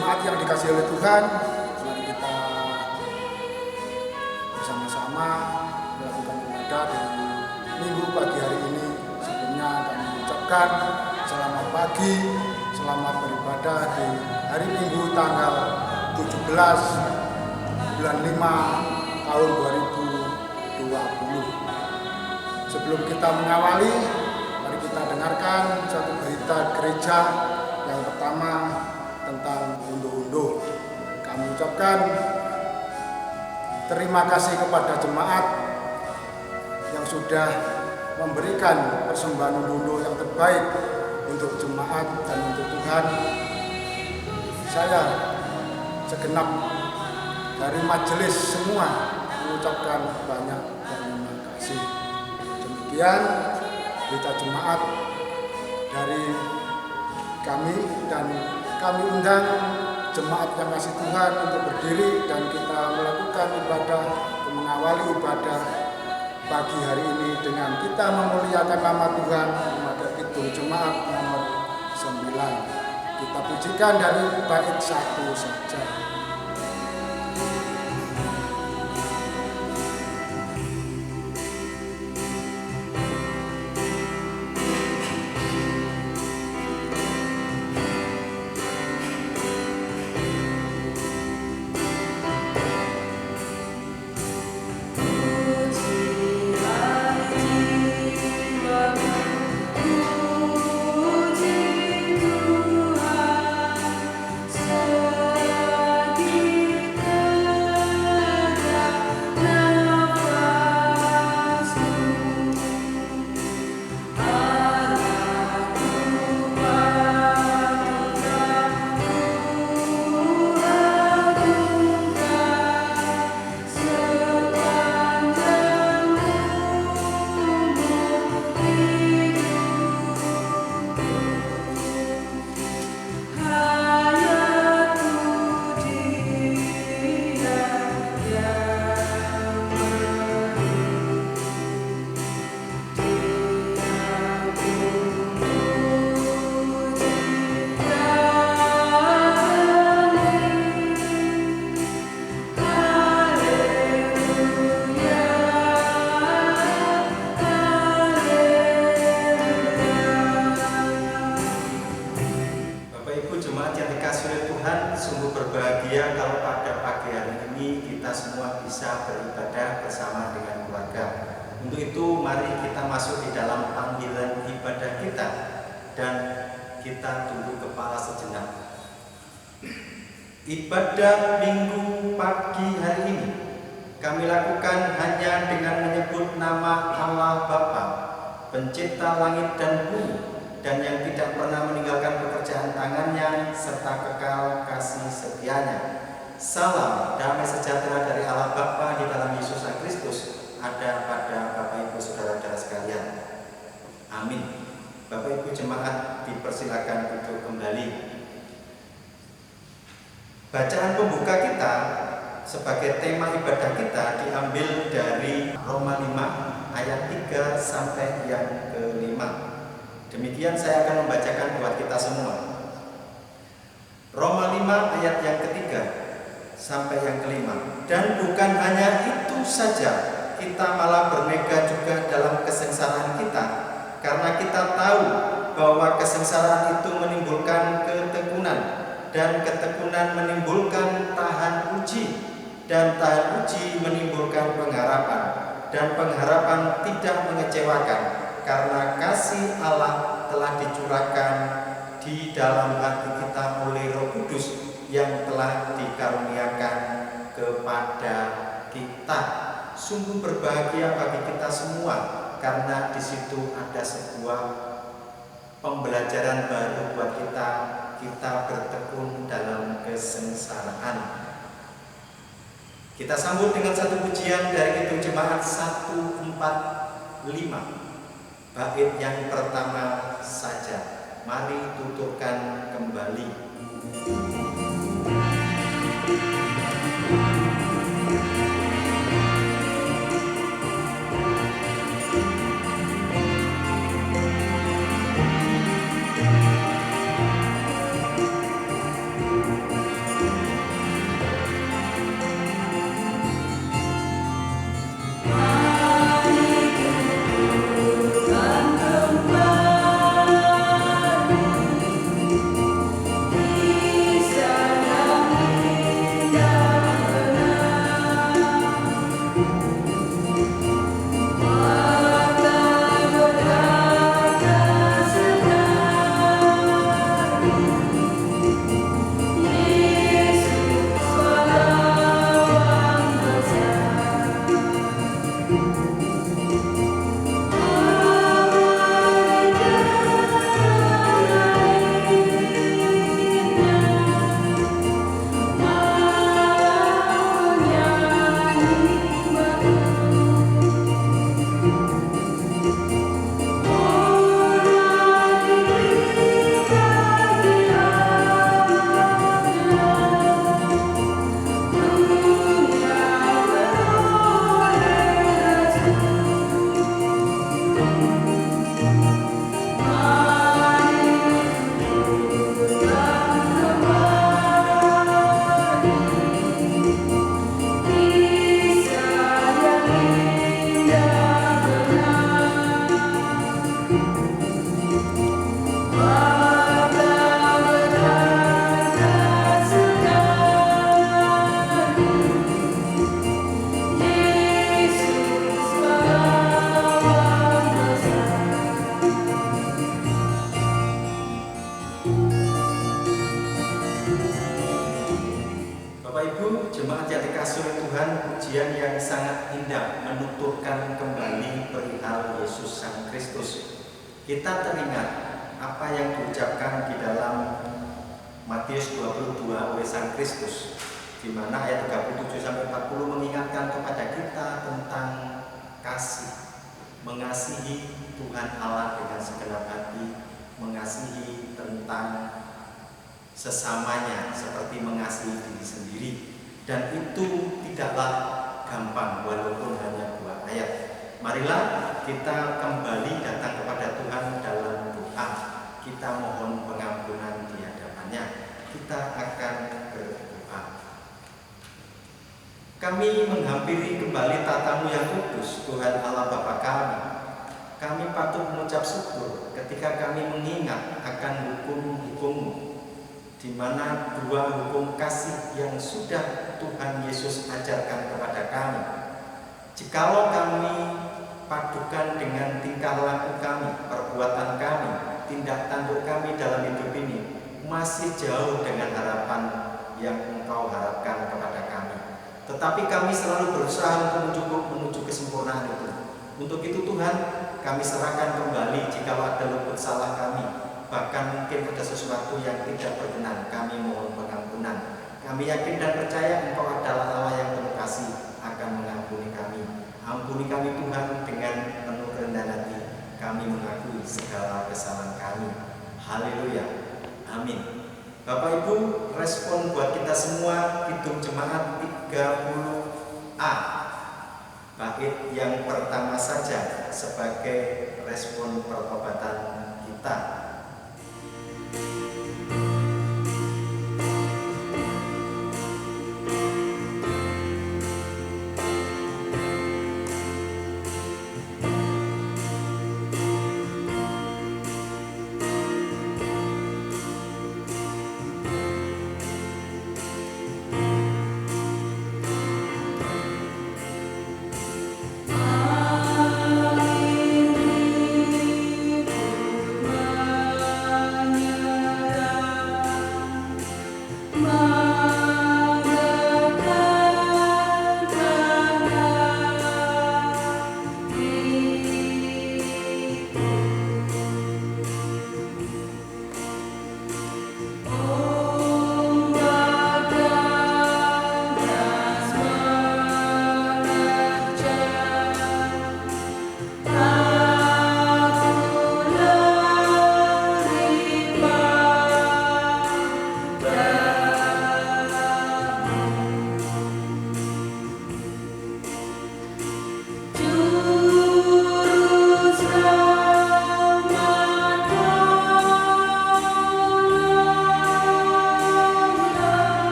Jemaat yang dikasihi oleh Tuhan, mari kita bersama-sama melakukan ibadah di minggu pagi hari ini. Sebelumnya kami ucapkan selamat pagi, selamat beribadah di hari Minggu tanggal 17 bulan 5 tahun 2020. Sebelum kita mengawali, mari kita dengarkan satu berita gereja. Yang pertama tentang unduh-unduh. Kami ucapkan terima kasih kepada jemaat yang sudah memberikan persembahan unduh-unduh yang terbaik untuk jemaat dan untuk Tuhan. Saya segenap dari majelis semua mengucapkan banyak terima kasih. Demikian berita jemaat dari kami, dan kami undang jemaat yang kasih Tuhan untuk berdiri dan kita melakukan ibadah, mengawali ibadah pagi hari ini dengan kita memuliakan nama Tuhan. Maka itu jemaat nomor 9. Kita pujikan dari bait 1 saja. Ibadah minggu pagi hari ini kami lakukan hanya dengan menyebut nama Allah Bapa, pencipta langit dan bumi, dan yang tidak pernah meninggalkan pekerjaan tangannya serta kekal kasih setianya. Salam damai sejahtera dari Allah Bapa di dalam Yesus Kristus ada pada Bapak Ibu Saudara-saudara sekalian. Amin. Bapak Ibu jemaat dipersilakan untuk kembali. Bacaan pembuka kita sebagai tema ibadah kita diambil dari Roma 5 ayat 3 sampai yang ke-5. Demikian saya akan membacakan buat kita semua. Roma 5 ayat yang ketiga sampai yang ke-5. Dan bukan hanya itu saja, kita malah bermegah juga dalam kesengsaraan kita, karena kita tahu bahwa kesengsaraan itu menimbulkan ketekunan, dan ketekunan menimbulkan tahan uji, dan tahan uji menimbulkan pengharapan, dan pengharapan tidak mengecewakan, karena kasih Allah telah dicurahkan di dalam hati kita oleh Roh Kudus yang telah dikaruniakan kepada kita. Sungguh berbahagia bagi kita semua, karena di situ ada sebuah pembelajaran baru buat kita. Kita bertekun dalam kesengsaraan. Kita sambut dengan satu pujian dari Kidung Jemaat 145, bait yang pertama saja. Mari tuturkan kembali. Kristus. Kita teringat apa yang diucapkan di dalam Matius 22 oleh Sang Kristus, di mana ayat 37-40 mengingatkan kepada kita tentang kasih, mengasihi Tuhan Allah dengan segenap hati, mengasihi tentang sesamanya seperti mengasihi diri sendiri. Dan itu tidaklah gampang walaupun hanya 2 ayat. Marilah kita kembali datang kepada Tuhan dalam doa. Kita mohon pengampunan di hadapannya. Kita akan berdoa. Kami menghampiri kembali tatamu yang kudus, Tuhan Allah Bapa kami. Kami patut mengucap syukur ketika kami mengingat akan hukum-hukum-Mu, di mana 2 hukum kasih yang sudah Tuhan Yesus ajarkan kepada kami. Jikalau kami padukan dengan tingkah laku kami, perbuatan kami, tindak tanduk kami dalam hidup ini masih jauh dengan harapan yang Engkau harapkan kepada kami. Tetapi kami selalu berusaha untuk menuju kesempurnaan itu. Untuk itu Tuhan, kami serahkan kembali jika ada luput salah kami, bahkan mungkin ada sesuatu yang tidak berkenan, kami mohon pengampunan. Kami yakin dan percaya Engkau adalah Allah yang penuh kasih, akan mengampuni kami. Ampuni kami Tuhan dengan penuh kerendahan hati. Kami mengakui segala kesalahan kami. Haleluya. Amin. Bapak Ibu, respon buat kita semua Kidung Jemaat 30A. Bait yang pertama saja sebagai respon pertobatan kita.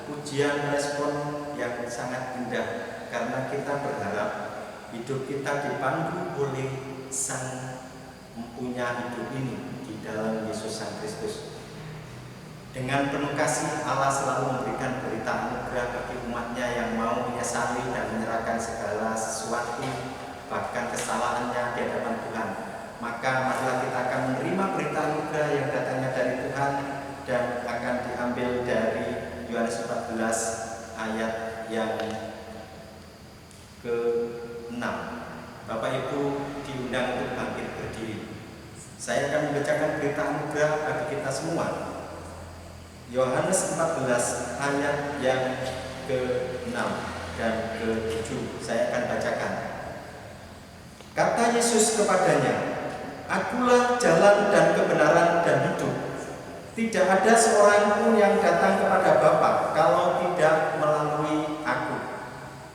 Pujian respon yang sangat indah karena kita berharap hidup kita dipandu oleh Sang Mempunyai hidup ini di dalam Yesus Sang Kristus. Dengan penuh kasih Allah selalu memberikan berita anugerah bagi umatnya yang mau menyesali dan menyerahkan segala sesuatu, bahkan kesalahannya di hadapan Tuhan. Maka marilah kita akan menerima berita anugerah yang datangnya dari Tuhan dan akan diambil dari Yohanes 14 ayat yang ke-6. Bapak Ibu diundang untuk bangkit berdiri. Saya akan membacakan berita anugerah bagi kita semua. Yohanes 14 ayat yang ke-6 dan ke-7. Saya akan bacakan. Kata Yesus kepadanya, "Akulah jalan dan kebenaran dan hidup. Tidak ada seorang pun yang datang kepada Bapa kalau tidak melalui Aku.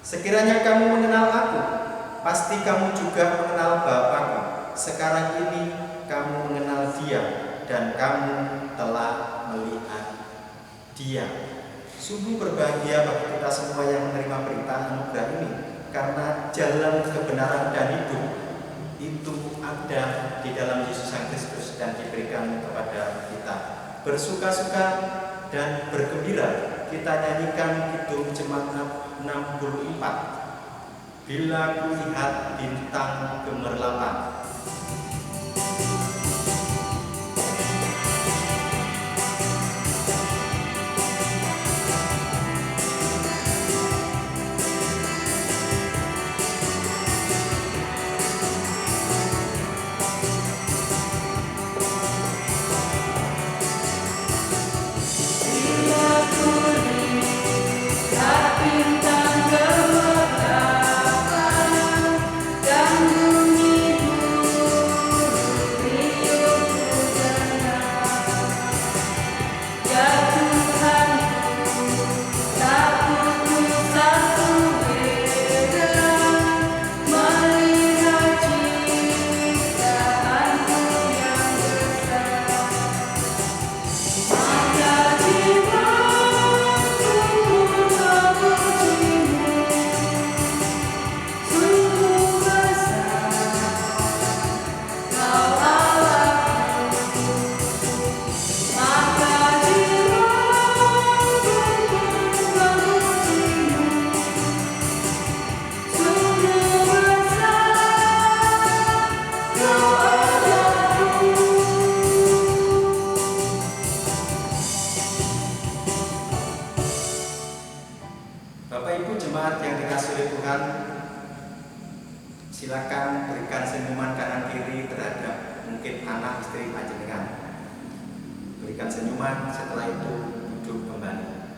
Sekiranya kamu mengenal Aku, pasti kamu juga mengenal Bapa-Ku. sekarang ini kamu mengenal Dia dan kamu telah melihat Dia. Sungguh berbahagia bagi kita semua yang menerima berita anugerah ini, karena jalan kebenaran dan hidup itu ada di dalam Yesus Kristus dan diberikan kepada kita. Bersuka-suka dan bergembira kita nyanyikan Kidung Jemaat 64. Bila kulihat bintang gemerlapan. Bapak Ibu jemaat yang dikasihi oleh Tuhan, silakan berikan senyuman kanan kiri terhadap mungkin anak istri panjenengan. Berikan senyuman, setelah itu duduk kembali.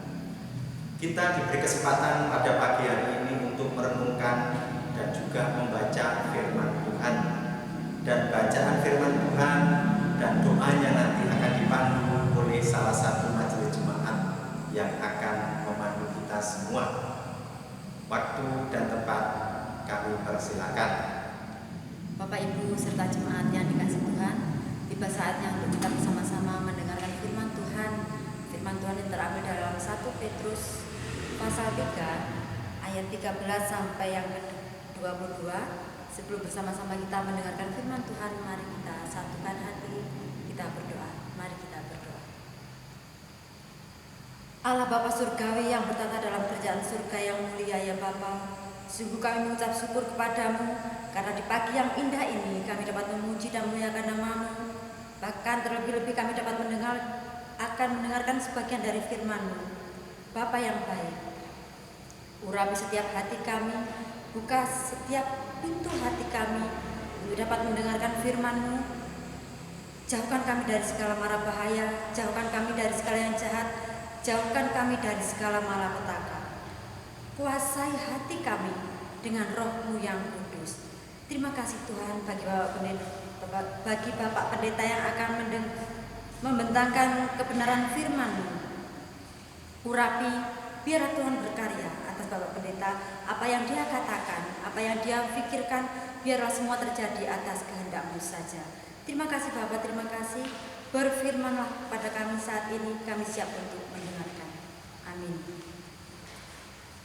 Kita diberi kesempatan pada pagi hari ini untuk merenungkan dan juga membaca firman Tuhan. Dan bacaan firman Tuhan dan doanya nanti akan dipandu oleh salah satu majelis jemaat yang akan memandu kita semua. Waktu dan tempat kami persilakan. Bapak Ibu serta jemaat yang dikasihi Tuhan, tiba saatnya untuk kita bersama-sama mendengarkan firman Tuhan. Firman Tuhan yang terambil dalam 1 Petrus pasal 3 ayat 13 sampai yang ke-22. Sebelum bersama-sama kita mendengarkan firman Tuhan, mari kita satukan hati, kita berdoa. Mari kita berdoa. Allah Bapa Surgawi yang bertata dalam kerajaan surga yang mulia ya Bapa, sungguh kami mengucap syukur kepadamu karena di pagi yang indah ini kami dapat memuji dan memuliakan nama-Mu. Bahkan terlebih-lebih kami dapat mendengarkan sebagian dari firman-Mu. Bapa yang baik, urapi setiap hati kami, buka setiap pintu hati kami untuk dapat mendengarkan firman-Mu. Jauhkan kami dari segala mara bahaya, jauhkan kami dari segala yang jahat, jauhkan kami dari segala malapetaka. Kuasai hati kami dengan Roh-Mu yang kudus. Terima kasih Tuhan bagi Bapak Pendeta yang akan membentangkan kebenaran firman-Mu. Urapi, biar Tuhan berkarya atas Bapak Pendeta. Apa yang dia katakan, apa yang dia pikirkan, biarlah semua terjadi atas kehendak-Mu saja. Terima kasih Bapak, terima kasih. Berfirmanlah pada kami saat ini, kami siap untuk mendengarkan. Amin.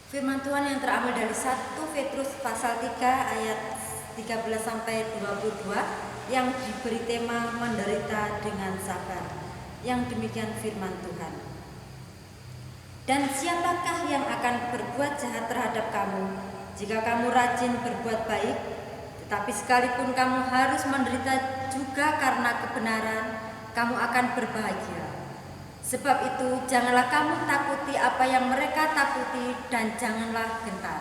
Firman Tuhan yang terambil dari 1 Petrus pasal 3 ayat 13 sampai 22 yang diberi tema menderita dengan sabar. Yang demikian firman Tuhan. Dan siapakah yang akan berbuat jahat terhadap kamu jika kamu rajin berbuat baik? Tetapi sekalipun kamu harus menderita juga karena kebenaran, kamu akan berbahagia. Sebab itu janganlah kamu takuti apa yang mereka takuti dan janganlah gentar.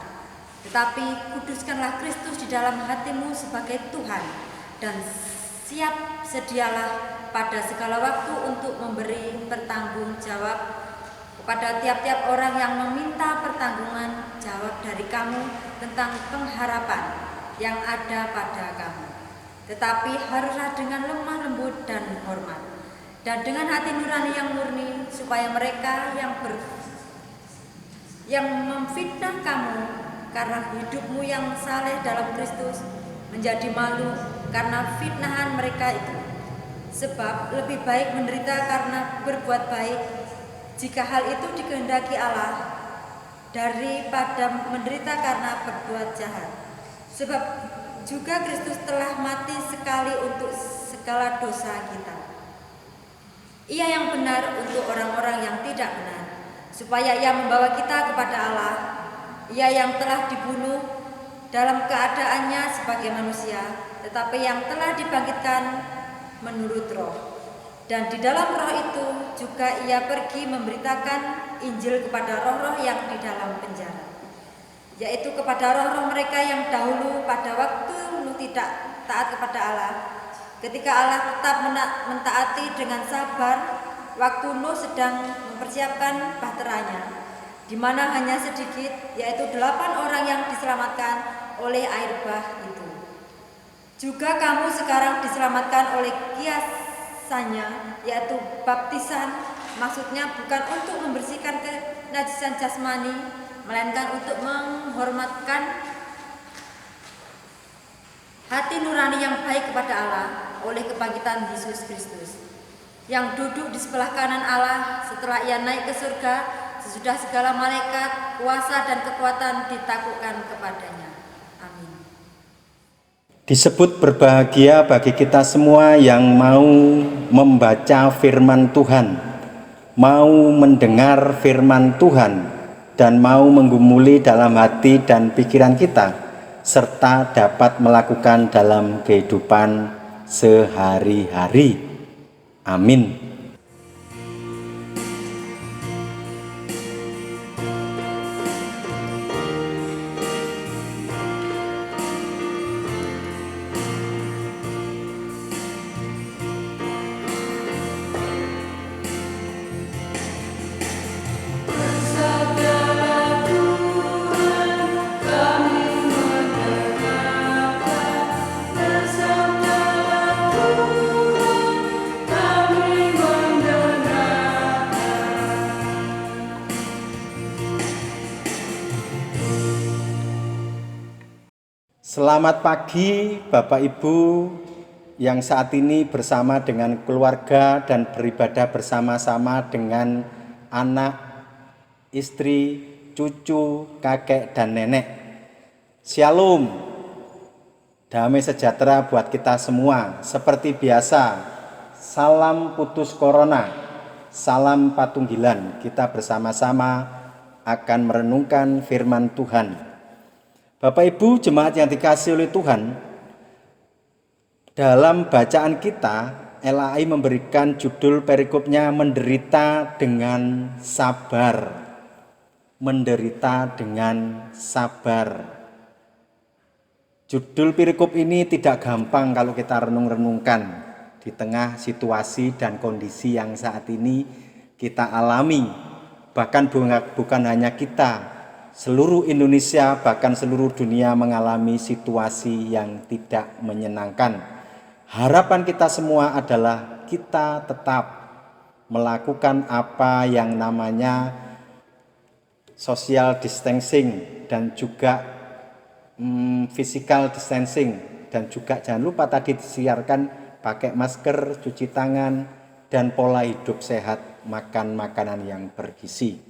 Tetapi kuduskanlah Kristus di dalam hatimu sebagai Tuhan dan siap sedialah pada segala waktu untuk memberi pertanggung jawab kepada tiap-tiap orang yang meminta pertanggungan jawab dari kamu tentang pengharapan yang ada pada kamu. Tetapi haruslah dengan lemah lembut dan hormat, dan dengan hati nurani yang murni, supaya mereka yang memfitnah kamu karena hidupmu yang saleh dalam Kristus menjadi malu karena fitnahan mereka itu. Sebab lebih baik menderita karena berbuat baik, jika hal itu dikehendaki Allah, daripada menderita karena berbuat jahat. Sebab juga Kristus telah mati sekali untuk segala dosa kita. Ia yang benar untuk orang-orang yang tidak benar, supaya ia membawa kita kepada Allah. Ia yang telah dibunuh dalam keadaannya sebagai manusia, tetapi yang telah dibangkitkan menurut roh. Dan di dalam roh itu juga ia pergi memberitakan Injil kepada roh-roh yang di dalam penjara, yaitu kepada roh-roh mereka yang dahulu pada waktu Nuh tidak taat kepada Allah, ketika Allah tetap mentaati dengan sabar waktu Nuh sedang mempersiapkan bahteranya, di mana hanya sedikit, yaitu 8 orang yang diselamatkan oleh air bah itu. Juga kamu sekarang diselamatkan oleh kiasannya, yaitu baptisan, maksudnya bukan untuk membersihkan kenajisan jasmani, melainkan untuk menghormatkan hati nurani yang baik kepada Allah oleh kebangkitan Yesus Kristus, yang duduk di sebelah kanan Allah setelah ia naik ke surga, sesudah segala malaikat, kuasa dan kekuatan ditaklukkan kepadanya. Amin. Disebut berbahagia bagi kita semua yang mau membaca firman Tuhan, mau mendengar firman Tuhan, dan mau menggumuli dalam hati dan pikiran kita, serta dapat melakukan dalam kehidupan sehari-hari. Amin. Selamat pagi Bapak Ibu yang saat ini bersama dengan keluarga dan beribadah bersama-sama dengan anak, istri, cucu, kakek, dan nenek. Shalom, damai sejahtera buat kita semua. Seperti biasa, salam putus corona, salam patunggilan. Kita bersama-sama akan merenungkan firman Tuhan. Bapak Ibu jemaat yang dikasihi oleh Tuhan, dalam bacaan kita LAI memberikan judul perikopnya menderita dengan sabar. Menderita dengan sabar. Judul perikop ini tidak gampang kalau kita renung-renungkan di tengah situasi dan kondisi yang saat ini kita alami. Bahkan bukan hanya kita, seluruh Indonesia bahkan seluruh dunia mengalami situasi yang tidak menyenangkan. Harapan kita semua adalah kita tetap melakukan apa yang namanya social distancing dan juga physical distancing, dan juga jangan lupa tadi disiarkan pakai masker, cuci tangan, dan pola hidup sehat, makan makanan yang bergizi.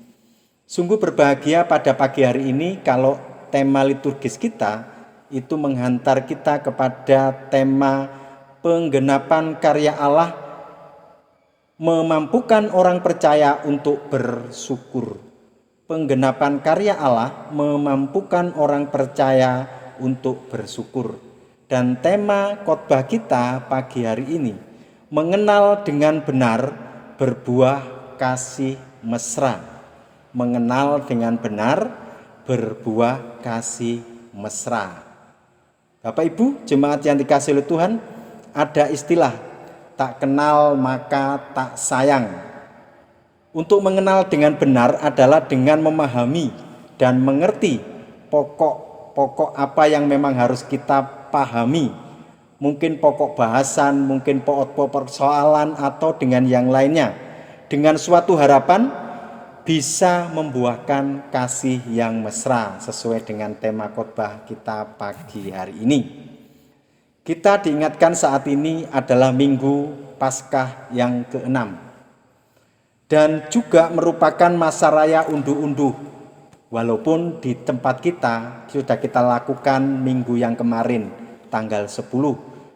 Sungguh berbahagia pada pagi hari ini kalau tema liturgis kita itu menghantar kita kepada tema penggenapan karya Allah memampukan orang percaya untuk bersyukur. Penggenapan karya Allah memampukan orang percaya untuk bersyukur. Dan tema khotbah kita pagi hari ini, mengenal dengan benar berbuah kasih mesra. Mengenal dengan benar berbuah kasih mesra. Bapak Ibu jemaat yang dikasihi oleh Tuhan, ada istilah tak kenal maka tak sayang. Untuk mengenal dengan benar adalah dengan memahami dan mengerti pokok-pokok apa yang memang harus kita pahami. Mungkin pokok bahasan, mungkin pokok persoalan, atau dengan yang lainnya. Dengan suatu harapan bisa membuahkan kasih yang mesra sesuai dengan tema khotbah kita pagi hari ini. Kita diingatkan saat ini adalah Minggu Paskah yang ke-6 dan juga merupakan masa raya unduh-unduh. Walaupun di tempat kita sudah kita lakukan minggu yang kemarin tanggal 10,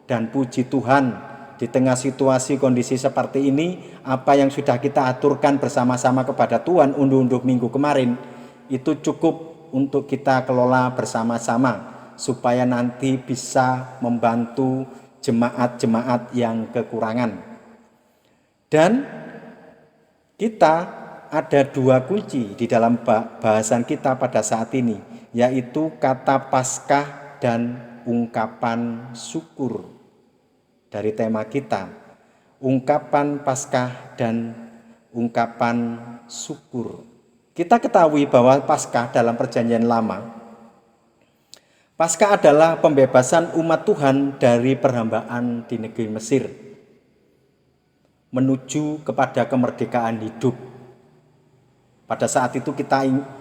dan puji Tuhan di tengah situasi kondisi seperti ini, apa yang sudah kita aturkan bersama-sama kepada Tuhan unduh-unduh minggu kemarin itu cukup untuk kita kelola bersama-sama supaya nanti bisa membantu jemaat-jemaat yang kekurangan. Dan kita ada 2 kunci di dalam bahasan kita pada saat ini, yaitu kata Paskah dan ungkapan syukur. Dari tema kita, ungkapan Paskah dan ungkapan syukur. Kita ketahui bahwa Paskah dalam Perjanjian Lama, Paskah adalah pembebasan umat Tuhan dari perhambaan di negeri Mesir menuju kepada kemerdekaan hidup. Pada saat itu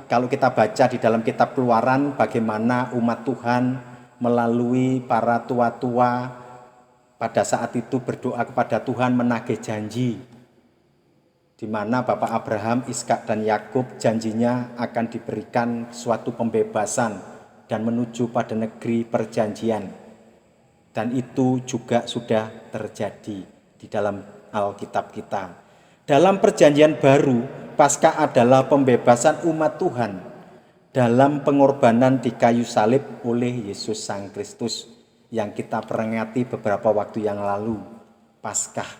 kalau kita baca di dalam kitab Keluaran bagaimana umat Tuhan melalui para tua-tua pada saat itu berdoa kepada Tuhan menagih janji, di mana Bapak Abraham, Ishak dan Yakub janjinya akan diberikan suatu pembebasan dan menuju pada negeri perjanjian. Dan itu juga sudah terjadi di dalam Alkitab kita. Dalam Perjanjian Baru, Paskah adalah pembebasan umat Tuhan dalam pengorbanan di kayu salib oleh Yesus Sang Kristus yang kita peringati beberapa waktu yang lalu, Paskah.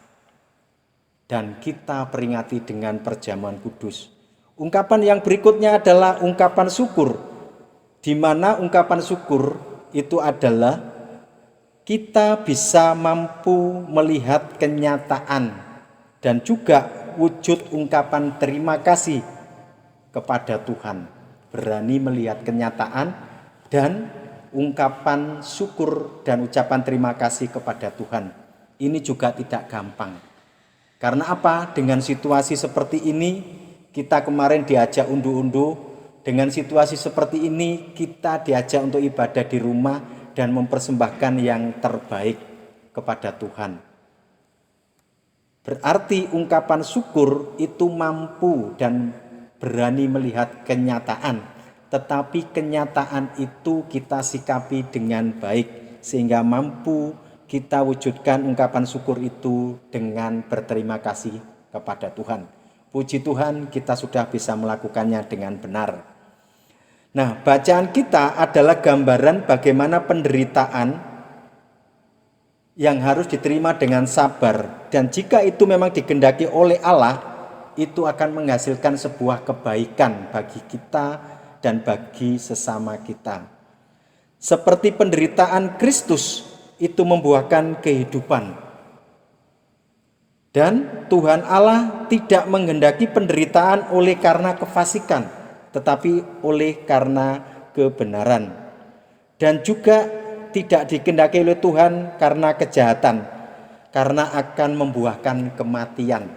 Dan kita peringati dengan perjamuan kudus. Ungkapan yang berikutnya adalah ungkapan syukur, di mana ungkapan syukur itu adalah kita bisa mampu melihat kenyataan dan juga wujud ungkapan terima kasih kepada Tuhan. Berani melihat kenyataan dan ungkapan syukur dan ucapan terima kasih kepada Tuhan. Ini juga tidak gampang. Karena apa? Dengan situasi seperti ini, kita kemarin diajak unduh-unduh. Dengan situasi seperti ini, kita diajak untuk ibadah di rumah dan mempersembahkan yang terbaik kepada Tuhan. Berarti ungkapan syukur itu mampu dan berani melihat kenyataan, tetapi kenyataan itu kita sikapi dengan baik sehingga mampu kita wujudkan ungkapan syukur itu dengan berterima kasih kepada Tuhan. Puji Tuhan, kita sudah bisa melakukannya dengan benar. Nah, bacaan kita adalah gambaran bagaimana penderitaan yang harus diterima dengan sabar. Dan jika itu memang dikehendaki oleh Allah, itu akan menghasilkan sebuah kebaikan bagi kita dan bagi sesama kita. Seperti penderitaan Kristus itu membuahkan kehidupan. Dan Tuhan Allah tidak menghendaki penderitaan oleh karena kefasikan, tetapi oleh karena kebenaran. Dan juga tidak dikehendaki oleh Tuhan karena kejahatan, karena akan membuahkan kematian.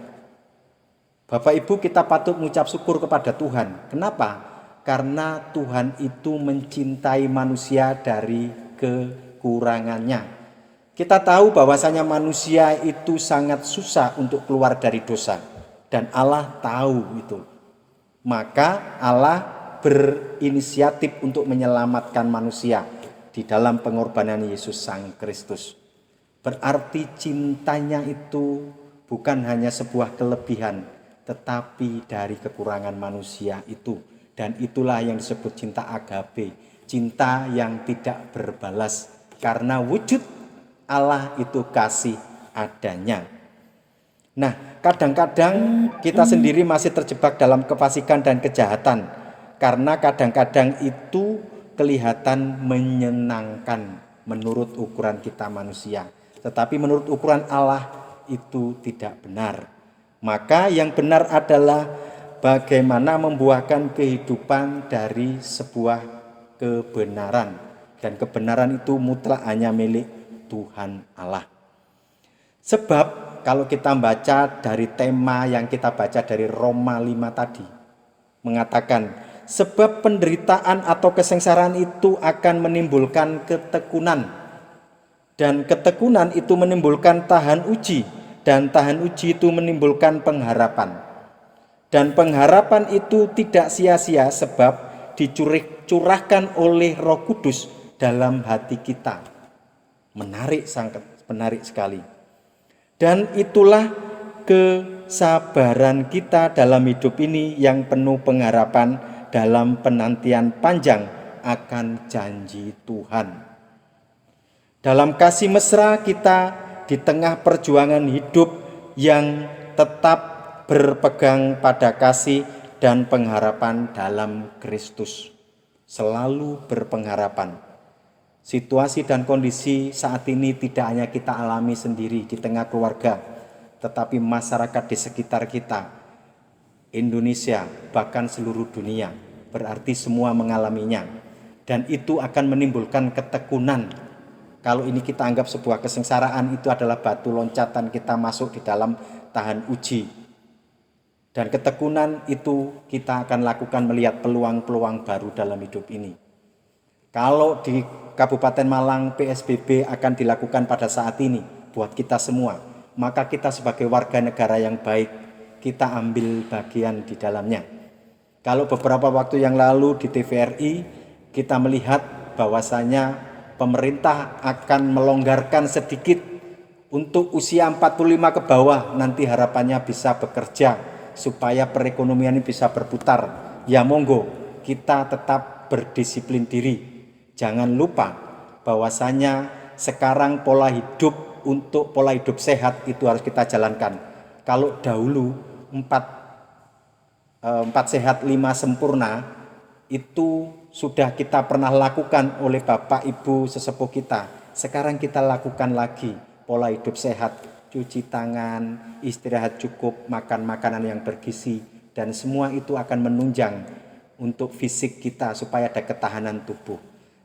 Bapak Ibu, kita patut mengucap syukur kepada Tuhan. Kenapa? Karena Tuhan itu mencintai manusia dari kekurangannya. Kita tahu bahwasanya manusia itu sangat susah untuk keluar dari dosa, dan Allah tahu itu. Maka Allah berinisiatif untuk menyelamatkan manusia di dalam pengorbanan Yesus Sang Kristus. Berarti cintanya itu bukan hanya sebuah kelebihan, tetapi dari kekurangan manusia itu. Dan itulah yang disebut cinta agape, cinta yang tidak berbalas, karena wujud Allah itu kasih adanya. Nah, kadang-kadang kita sendiri masih terjebak dalam kefasikan dan kejahatan, karena kadang-kadang itu kelihatan menyenangkan menurut ukuran kita manusia, tetapi menurut ukuran Allah itu tidak benar. Maka yang benar adalah bagaimana membuahkan kehidupan dari sebuah kebenaran, dan kebenaran itu mutlak hanya milik Tuhan Allah. Sebab kalau kita baca dari tema yang kita baca dari Roma 5 tadi, mengatakan sebab penderitaan atau kesengsaraan itu akan menimbulkan ketekunan. Dan ketekunan itu menimbulkan tahan uji, dan tahan uji itu menimbulkan pengharapan. Dan pengharapan itu tidak sia-sia sebab dicurahkan oleh Roh Kudus dalam hati kita. Menarik, sangat menarik sekali. Dan itulah kesabaran kita dalam hidup ini yang penuh pengharapan dalam penantian panjang akan janji Tuhan. Dalam kasih mesra kita di tengah perjuangan hidup yang tetap berpegang pada kasih dan pengharapan dalam Kristus. Selalu berpengharapan. Situasi dan kondisi saat ini tidak hanya kita alami sendiri di tengah keluarga, tetapi masyarakat di sekitar kita, Indonesia, bahkan seluruh dunia, berarti semua mengalaminya. Dan itu akan menimbulkan ketekunan. Kalau ini kita anggap sebuah kesengsaraan, itu adalah batu loncatan kita masuk di dalam tahan uji. Dan ketekunan itu kita akan lakukan melihat peluang-peluang baru dalam hidup ini. Kalau di Kabupaten Malang PSBB akan dilakukan pada saat ini buat kita semua, maka kita sebagai warga negara yang baik, kita ambil bagian di dalamnya. Kalau beberapa waktu yang lalu di TVRI kita melihat bahwasanya pemerintah akan melonggarkan sedikit untuk usia 45 ke bawah, nanti harapannya bisa bekerja supaya perekonomian ini bisa berputar. Ya monggo, kita tetap berdisiplin diri. Jangan lupa bahwasanya sekarang pola hidup untuk pola hidup sehat itu harus kita jalankan. Kalau dahulu 4 sehat 5 sempurna itu sudah kita pernah lakukan oleh Bapak Ibu sesepuh kita. Sekarang kita lakukan lagi pola hidup sehat, cuci tangan, istirahat cukup, makan makanan yang bergizi, dan semua itu akan menunjang untuk fisik kita supaya ada ketahanan tubuh.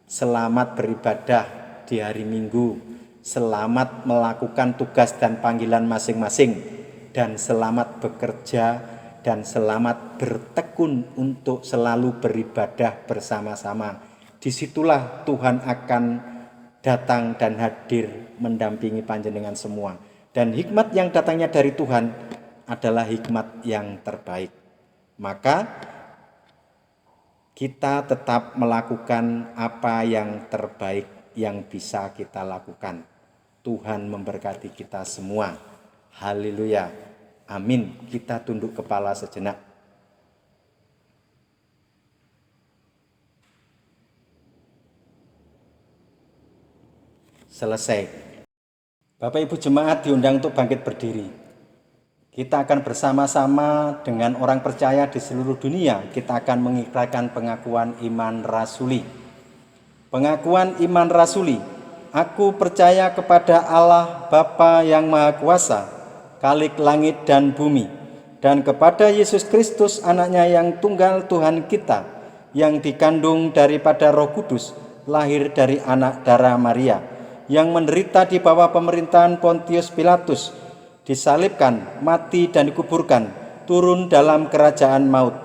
Selamat beribadah di hari Minggu, selamat melakukan tugas dan panggilan masing-masing, dan selamat bekerja dan selamat bertekun untuk selalu beribadah bersama-sama. Disitulah Tuhan akan datang dan hadir mendampingi panjenengan semua. Dan hikmat yang datangnya dari Tuhan adalah hikmat yang terbaik. Maka kita tetap melakukan apa yang terbaik yang bisa kita lakukan. Tuhan memberkati kita semua. Haleluya. Amin. Kita tunduk kepala sejenak. Selesai. Bapak Ibu jemaat diundang untuk bangkit berdiri. Kita akan bersama-sama dengan orang percaya di seluruh dunia. Kita akan mengikrarkan pengakuan iman rasuli. Pengakuan iman rasuli. Aku percaya kepada Allah Bapa yang Maha Kuasa, Khalik langit dan bumi, dan kepada Yesus Kristus anaknya yang tunggal Tuhan kita, yang dikandung daripada Roh Kudus, lahir dari anak darah Maria, yang menderita di bawah pemerintahan Pontius Pilatus, disalibkan, mati dan dikuburkan, turun dalam kerajaan maut.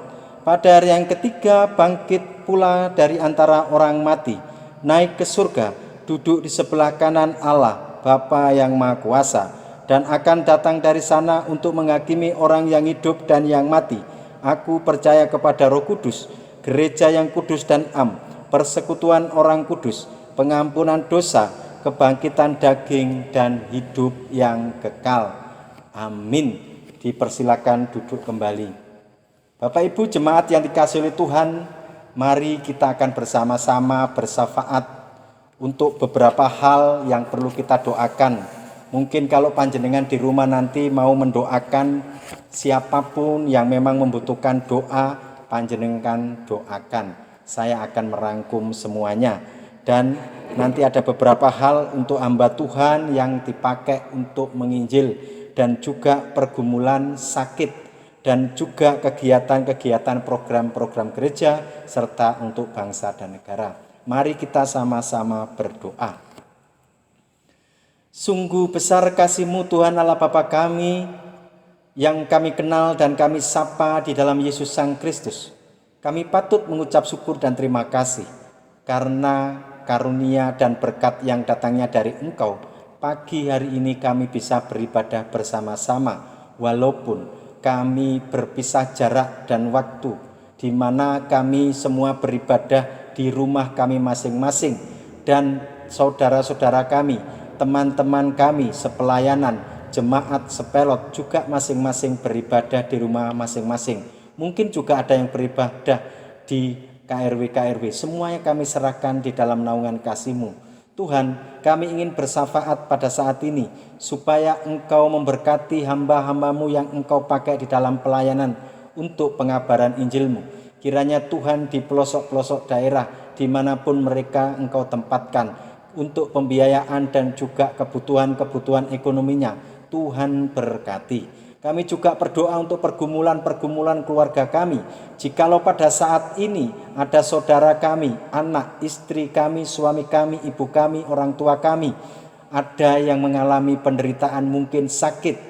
Pada hari yang ketiga bangkit pula dari antara orang mati, naik ke surga, duduk di sebelah kanan Allah Bapa yang Maha Kuasa, dan akan datang dari sana untuk menghakimi orang yang hidup dan yang mati. Aku percaya kepada Roh Kudus, gereja yang kudus dan am, persekutuan orang kudus, pengampunan dosa, kebangkitan daging dan hidup yang kekal. Amin. Dipersilakan duduk kembali. Bapak Ibu jemaat yang dikasihi oleh Tuhan, mari kita akan bersama-sama bersyafaat untuk beberapa hal yang perlu kita doakan. Mungkin kalau panjenengan di rumah nanti mau mendoakan siapapun yang memang membutuhkan doa, panjenengan doakan. Saya akan merangkum semuanya. Dan nanti ada beberapa hal untuk hamba Tuhan yang dipakai untuk menginjil, dan juga pergumulan sakit, dan juga kegiatan-kegiatan program-program gereja, serta untuk bangsa dan negara. Mari kita sama-sama berdoa. Sungguh besar kasih-Mu Tuhan Allah Bapa kami, yang kami kenal dan kami sapa di dalam Yesus Sang Kristus. Kami patut mengucap syukur dan terima kasih, karena karunia dan berkat yang datangnya dari Engkau, pagi hari ini kami bisa beribadah bersama-sama walaupun kami berpisah jarak dan waktu, di mana kami semua beribadah di rumah kami masing-masing, dan saudara-saudara kami, teman-teman kami sepelayanan, jemaat sepelot juga masing-masing beribadah di rumah masing-masing. Mungkin juga ada yang beribadah di KRW, semuanya kami serahkan di dalam naungan kasih-Mu. Tuhan, kami ingin bersyafaat pada saat ini, supaya Engkau memberkati hamba-hamba-Mu yang Engkau pakai di dalam pelayanan untuk pengabaran Injil-Mu. Kiranya Tuhan di pelosok-pelosok daerah, dimanapun mereka Engkau tempatkan, untuk pembiayaan dan juga kebutuhan-kebutuhan ekonominya, Tuhan berkati. Kami juga berdoa untuk pergumulan-pergumulan keluarga kami. Jikalau pada saat ini ada saudara kami, anak, istri kami, suami kami, ibu kami, orang tua kami, ada yang mengalami penderitaan, mungkin sakit,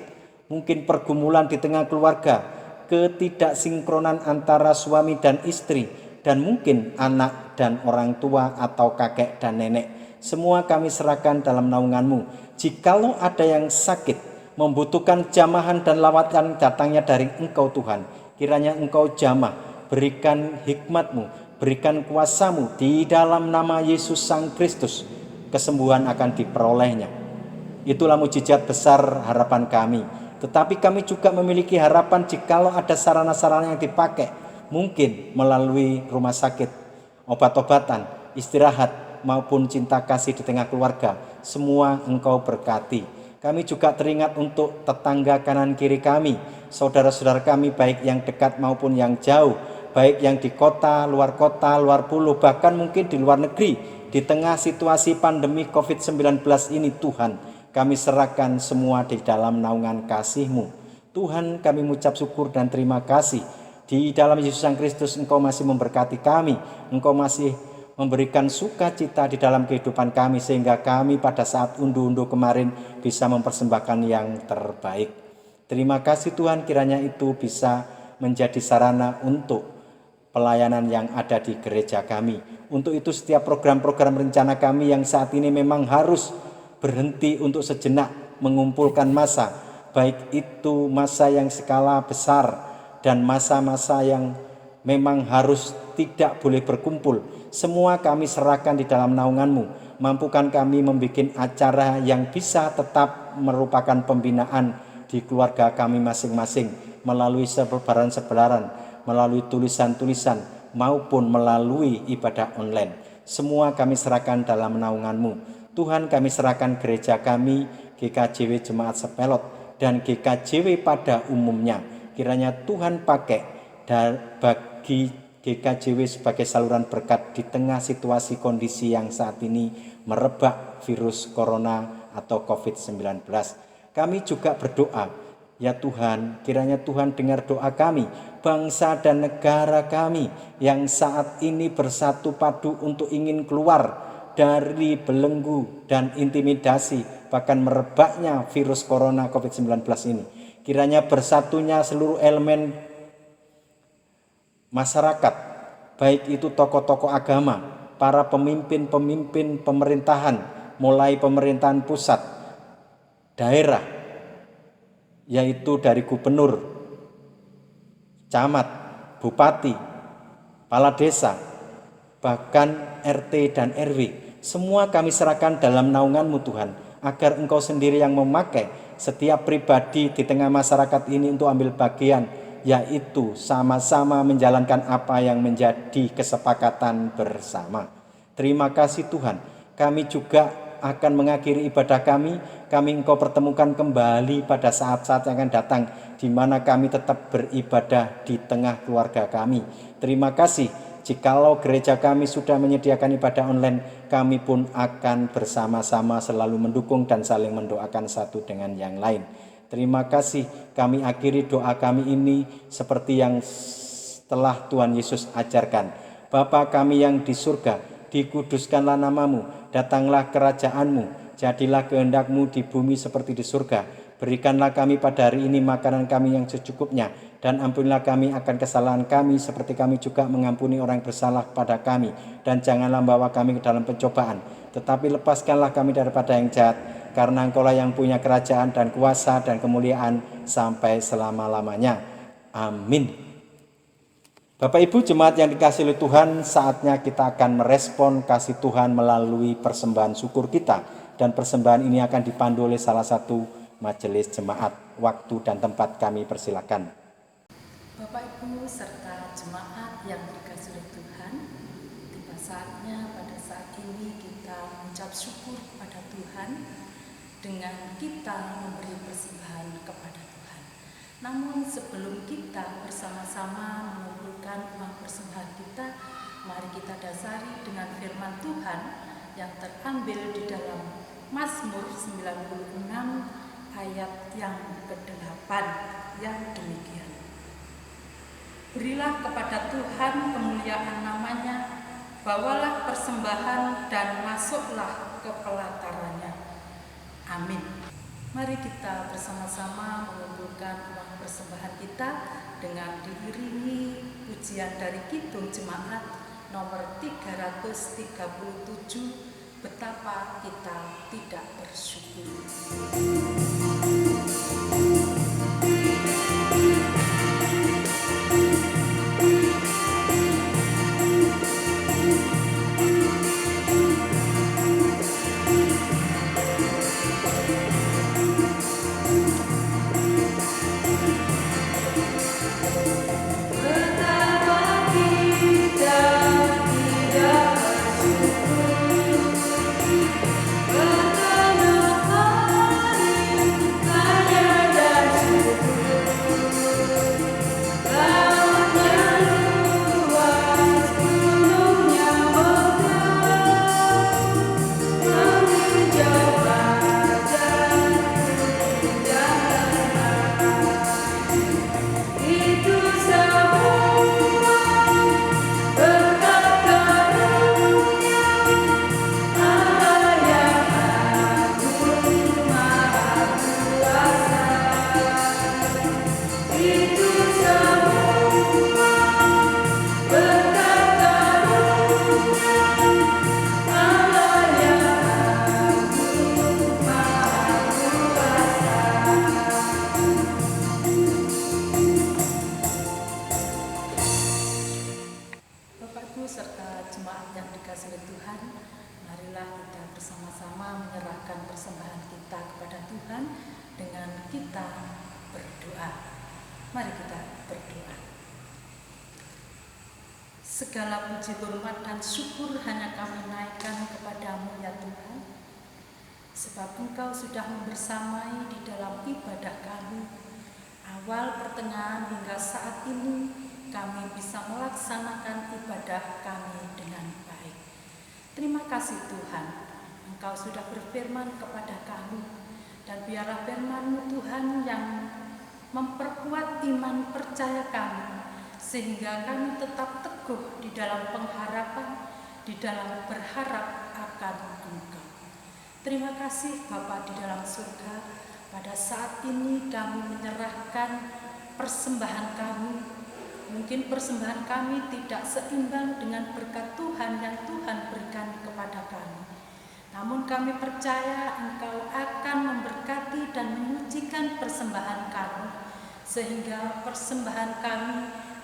mungkin pergumulan di tengah keluarga, ketidaksinkronan antara suami dan istri, dan mungkin anak dan orang tua atau kakek dan nenek. Semua kami serahkan dalam naungan-Mu. Jikalau ada yang sakit, membutuhkan jamahan dan lawatan datangnya dari Engkau Tuhan, kiranya Engkau jamah, berikan hikmat-Mu, berikan kuasa-Mu di dalam nama Yesus Sang Kristus, kesembuhan akan diperolehnya. Itulah mujizat besar harapan kami. Tetapi kami juga memiliki harapan jikalau ada sarana-sarana yang dipakai, mungkin melalui rumah sakit, obat-obatan, istirahat, maupun cinta kasih di tengah keluarga, semua Engkau berkati. Kami juga teringat untuk tetangga kanan kiri kami, saudara-saudara kami baik yang dekat maupun yang jauh, baik yang di kota, luar pulau, bahkan mungkin di luar negeri. Di tengah situasi pandemi COVID-19 ini, Tuhan, kami serahkan semua di dalam naungan kasih-Mu. Tuhan, kami mengucap syukur dan terima kasih. Di dalam Yesus Sang Kristus, Engkau masih memberkati kami, Engkau masih memberikan sukacita di dalam kehidupan kami, sehingga kami pada saat unduh-unduh kemarin bisa mempersembahkan yang terbaik. Terima kasih Tuhan, kiranya itu bisa menjadi sarana untuk pelayanan yang ada di gereja kami. Untuk itu setiap program-program rencana kami yang saat ini memang harus berhenti untuk sejenak mengumpulkan massa, baik itu massa yang skala besar dan masa-masa yang memang harus tidak boleh berkumpul, semua kami serahkan di dalam naungan-Mu. Mampukan kami membuat acara yang bisa tetap merupakan pembinaan di keluarga kami masing-masing, melalui sebaran-sebaran, melalui tulisan-tulisan, maupun melalui ibadah online. Semua kami serahkan dalam naungan-Mu. Tuhan, kami serahkan gereja kami, GKJW Jemaat Sepelot, dan GKJW pada umumnya. Kiranya Tuhan pakai bagi GKJW sebagai saluran berkat di tengah situasi kondisi yang saat ini merebak virus corona atau COVID-19. Kami juga berdoa, ya Tuhan, kiranya Tuhan dengar doa kami, bangsa dan negara kami yang saat ini bersatu padu untuk ingin keluar dari belenggu dan intimidasi, bahkan merebaknya virus corona COVID-19 ini. Kiranya bersatunya seluruh elemen masyarakat, baik itu tokoh-tokoh agama, para pemimpin-pemimpin pemerintahan, mulai pemerintahan pusat, daerah, yaitu dari gubernur, camat, bupati, kepala desa, bahkan RT dan RW. Semua kami serahkan dalam naungan-Mu Tuhan, agar Engkau sendiri yang memakai setiap pribadi di tengah masyarakat ini untuk ambil bagian, yaitu sama-sama menjalankan apa yang menjadi kesepakatan bersama. Terima kasih Tuhan, kami juga akan mengakhiri ibadah kami Engkau pertemukan kembali pada saat-saat yang akan datang, di mana kami tetap beribadah di tengah keluarga kami. Terima kasih, jikalau gereja kami sudah menyediakan ibadah online, kami pun akan bersama-sama selalu mendukung dan saling mendoakan satu dengan yang lain. Terima kasih, kami akhiri doa kami ini seperti yang telah Tuhan Yesus ajarkan. Bapa kami yang di surga, dikuduskanlah nama-Mu, datanglah kerajaan-Mu, jadilah kehendak-Mu di bumi seperti di surga. Berikanlah kami pada hari ini makanan kami yang secukupnya, dan ampunilah kami akan kesalahan kami seperti kami juga mengampuni orang yang bersalah kepada kami. Dan janganlah membawa kami ke dalam pencobaan, tetapi lepaskanlah kami daripada yang jahat, karena Engkaulah yang punya kerajaan dan kuasa dan kemuliaan sampai selama-lamanya. Amin. Bapak Ibu jemaat yang dikasihi oleh Tuhan, saatnya kita akan merespon kasih Tuhan melalui persembahan syukur kita, dan persembahan ini akan dipandu oleh salah satu majelis jemaat. Waktu dan tempat kami persilakan. Bapak Ibu serta jemaat yang dikasihi oleh Tuhan, tiba saatnya pada saat ini kita mengucap syukur kepada Tuhan dengan kita memberi persembahan kepada Tuhan. Namun sebelum kita bersama-sama mengumpulkan uang persembahan kita, mari kita dasari dengan firman Tuhan yang terambil di dalam Mazmur 96 ayat yang ke-8 yang demikian. Berilah kepada Tuhan kemuliaan namanya, bawalah persembahan dan masuklah ke pelatarannya. Amin. Mari kita bersama-sama mengumpulkan uang persembahan kita dengan diiringi pujian dari Kidung Jemaat nomor 337, Betapa Kita Tidak Bersyukur. Segala puji, hormat, dan syukur hanya kami naikkan kepadamu ya Tuhan, sebab Engkau sudah membersamai di dalam ibadah kami. Awal, pertengahan, hingga saat ini kami bisa melaksanakan ibadah kami dengan baik. Terima kasih Tuhan, Engkau sudah berfirman kepada kami, dan biarlah firman-Mu Tuhan yang memperkuat iman percaya kami, sehingga kami tetap teguh di dalam pengharapan, di dalam berharap akan Engkau. Terima kasih Bapa di dalam surga, pada saat ini kami menyerahkan persembahan kami. Mungkin persembahan kami tidak seimbang dengan berkat Tuhan yang Tuhan berikan kepada kami. Namun kami percaya Engkau akan memberkati dan menyucikan persembahan kami, sehingga persembahan kami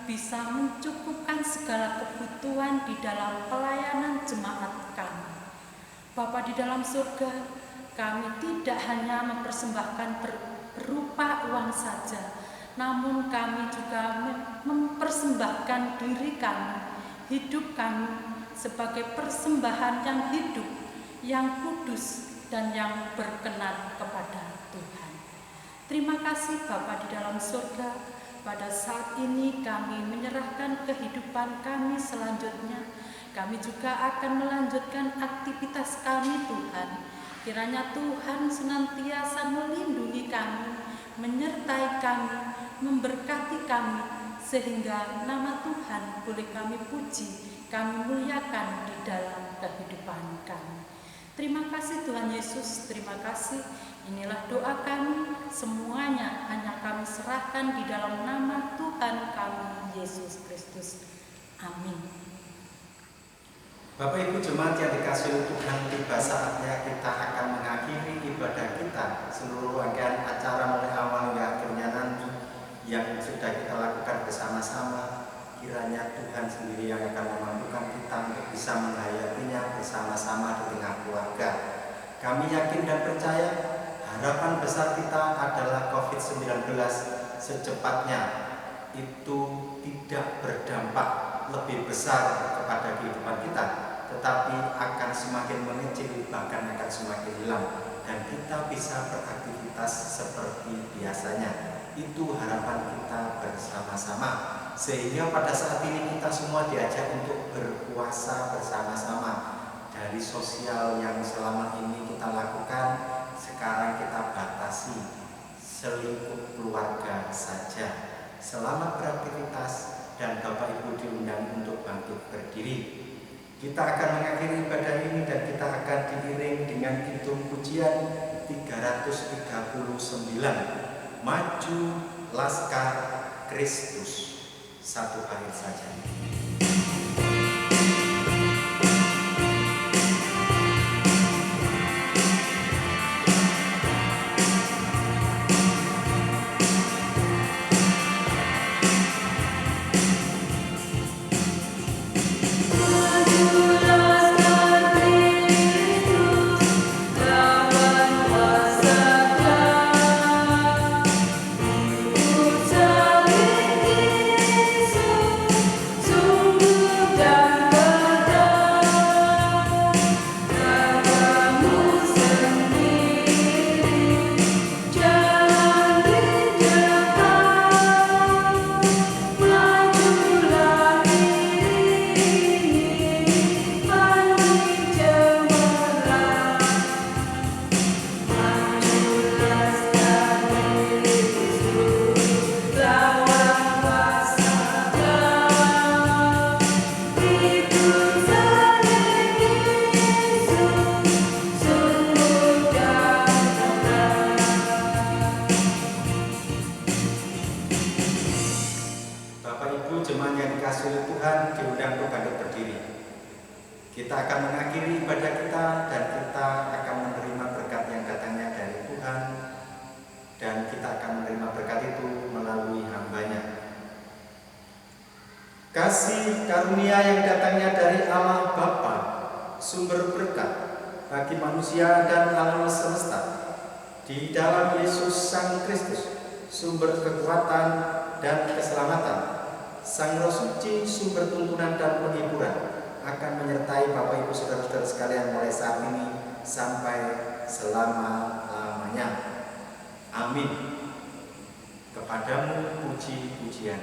bisa mencukupkan segala kebutuhan di dalam pelayanan jemaat kami. Bapa di dalam surga, kami tidak hanya mempersembahkan berupa uang saja, namun kami juga mempersembahkan diri kami, hidup kami sebagai persembahan yang hidup, yang kudus, dan yang berkenan kepada Tuhan. Terima kasih Bapa di dalam surga. Pada saat ini kami menyerahkan kehidupan kami selanjutnya. Kami juga akan melanjutkan aktivitas kami Tuhan. Kiranya Tuhan senantiasa melindungi kami, menyertai kami, memberkati kami, sehingga nama Tuhan boleh kami puji, kami muliakan di dalam kehidupan kami. Terima kasih Tuhan Yesus, terima kasih Inilah doa kami, semuanya hanya kami serahkan di dalam nama Tuhan kami, Yesus Kristus. Amin. Bapak Ibu jemaat yang dikasihi oleh Tuhan, tiba saatnya kita akan mengakhiri ibadah kita. Seluruh rangkaian acara mulai awal hingga akhirnya nanti yang sudah kita lakukan bersama-sama, kiranya Tuhan sendiri yang akan memampukan kita untuk bisa menghayatinya bersama-sama di tengah keluarga. Kami yakin dan percaya harapan besar kita adalah COVID-19 secepatnya itu tidak berdampak lebih besar kepada kehidupan kita, tetapi akan semakin mengecil, bahkan akan semakin hilang, dan kita bisa beraktivitas seperti biasanya. Itu harapan kita bersama-sama, sehingga pada saat ini kita semua diajak untuk berpuasa bersama-sama. Dari sosial yang selama ini kita lakukan, sekarang kita batasi selingkuh keluarga saja. Selamat beraktivitas, dan Bapak Ibu diundang untuk bangkit berdiri. Kita akan mengakhiri ibadah ini dan kita akan diiring dengan kidung pujian 339, Maju Laskar Kristus. Satu kali saja. Kita akan mengakhiri ibadah kita dan kita akan menerima berkat yang datangnya dari Tuhan, dan kita akan menerima berkat itu melalui hamba-Nya. Kasih karunia yang datangnya dari Allah Bapa, sumber berkat bagi manusia dan alam semesta, di dalam Yesus Sang Kristus, sumber kekuatan dan keselamatan, Sang Roh Suci, sumber tuntunan dan penghiburan, akan menyertai Bapak Ibu Saudara-saudara sekalian mulai saat ini sampai selama-lamanya. Amin. Kepadamu puji-pujian.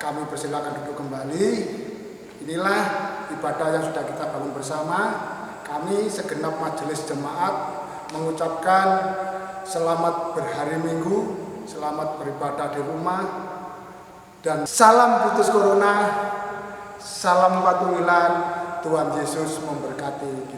Kami persilakan duduk kembali. Inilah ibadah yang sudah kita bangun bersama. Kami segenap majelis jemaat mengucapkan selamat berhari Minggu, selamat beribadah di rumah, dan salam putus corona, salam patuhilan. Tuhan Yesus memberkati kita.